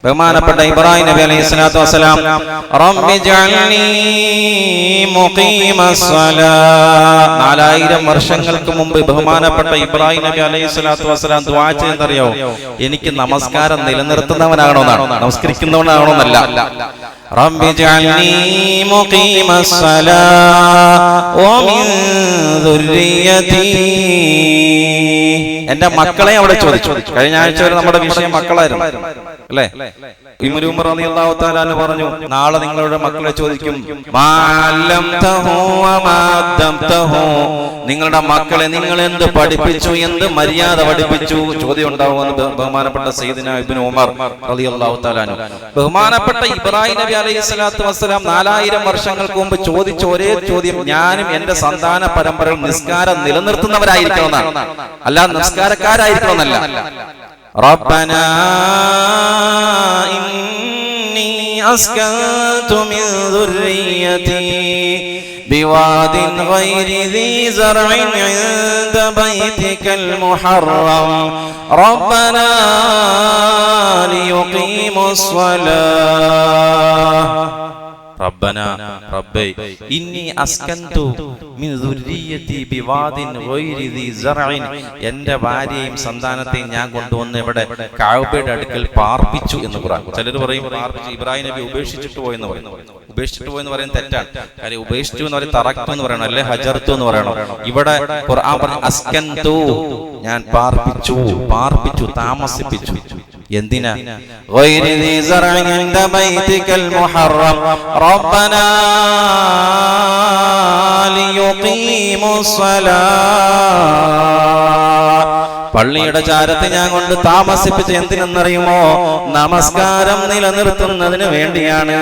ബഹുമാനപ്പെട്ട ഇബ്രാഹിം നബി അലൈഹി സ്വലാത്തു വസ്സലാം റബ്ബി ജഅൽനി മുഖീമസ്സലാ 4000 വർഷങ്ങൾക്ക് മുമ്പ് ബഹുമാനപ്പെട്ട ഇബ്രാഹിം നബി അലൈഹി സ്വലാത്തു വസ്സലാം ദുആ ചെയ്തറിയോ, എനിക്ക് നമസ്കാരം നിലനിർത്തുന്നവനാകണമെന്നാണ്, നമസ്കരിക്കുന്നവനാകണമെന്നല്ല. റബ്ബി ജഅൽനി മുഖീമസ്സലാ വമിൻ ദുർരിയതി. എന്റെ മക്കളെ അവിടെ ചോദിച്ചു. കഴിഞ്ഞ ആഴ്ച വരെ നമ്മുടെ വിഷയം മക്കളായിരുന്നു അല്ലേ? ഇബ്നു ഉമർ റളിയല്ലാഹു തആല അൻഹു പറഞ്ഞു, നാളെ നിങ്ങളുടെ മക്കളെ ചോദിക്കും, നിങ്ങളുടെ മക്കളെ നിങ്ങൾ എന്ത് പഠിപ്പിച്ചു, എന്ത് മര്യാദ പഠിപ്പിച്ചു, ചോദ്യം ഉണ്ടാവുമെന്ന് ബഹുമാനപ്പെട്ട സയ്യിദുനാ ഇബ്നു ഉമർ റളിയല്ലാഹു തആല അൻഹു. ബഹുമാനപ്പെട്ട ഇബ്രാഹിം നബി അലൈഹി സ്വലാത്തു വസ്സലാം 4000 വർഷങ്ങൾക്ക് മുമ്പ് ചോദിച്ച ഒരേ ചോദ്യം, ഞാനും എന്റെ സന്താന പരമ്പരയിൽ നിസ്കാരം നിലനിർത്തുന്നവരായിരിക്കണമെന്നാണ്, അല്ലാതെ നിസ്കാരക്കാരായിരിക്കണമെന്നല്ല. റബ്ബനാ ഇന്നി അസ്കൻതു മിൻ ദുർരിയതി ബിവാദിൻ ഗൈരി ദീ സർഇൻ ഇൻദ ബൈതികൽ മുഹറം റബ്ബനാ ലിയുഖീമുസ് സ്വലാഹ്. റബ്ബനാ റബ്ബേ ഇന്നി അസ്കൻതു മിൻ ദുർരിയതി ബിവാദിൻ ഗൈരി ദീ സർഇൻ, എൻ്റെ ഭാര്യയെയും സന്താനത്തെയും ഞാൻ കൊണ്ടുവന്ന് ഇവിടെ കഅബയുടെ അടുക്കൽ പാർപ്പിച്ചു എന്ന് ഖുർആൻ. ചിലർ പറയും പാർപ്പിച്ചു, ഇബ്രാഹിം നബി ഉപേക്ഷിച്ചിട്ട് പോയെന്ന് പറയുന്നു. ഉപേക്ഷിച്ചിട്ട് പോയെന്ന് പറയുന്നത് തെറ്റാണ്. കാര്യം ഉപേക്ഷിച്ചു എന്ന് പറയും തറക്തു എന്ന് പറയണം, അല്ലെ ഹജർത്തു എന്ന് പറയണം. ഇവിടെ ഖുർആൻ പറഞ്ഞു അസ്കൻതു, ഞാൻ പാർപ്പിച്ചു, പാർപ്പിച്ചു, താമസിപ്പിച്ചു. എന്തിനാ? ഗൈരി ദീ സർഇൻ ഇൻദ ബൈതികൽ മുഹറം റബ്ബനാ ലിയുഖീമുസ് സ്വലാഹ്. പള്ളിയുടെ ചാരത്ത് ഞാൻ കൊണ്ട് താമസിപ്പിച്ച് എന്തിനെന്നറിയുമോ? നമസ്കാരം നിലനിർത്തുന്നതിന് വേണ്ടിയാണ്.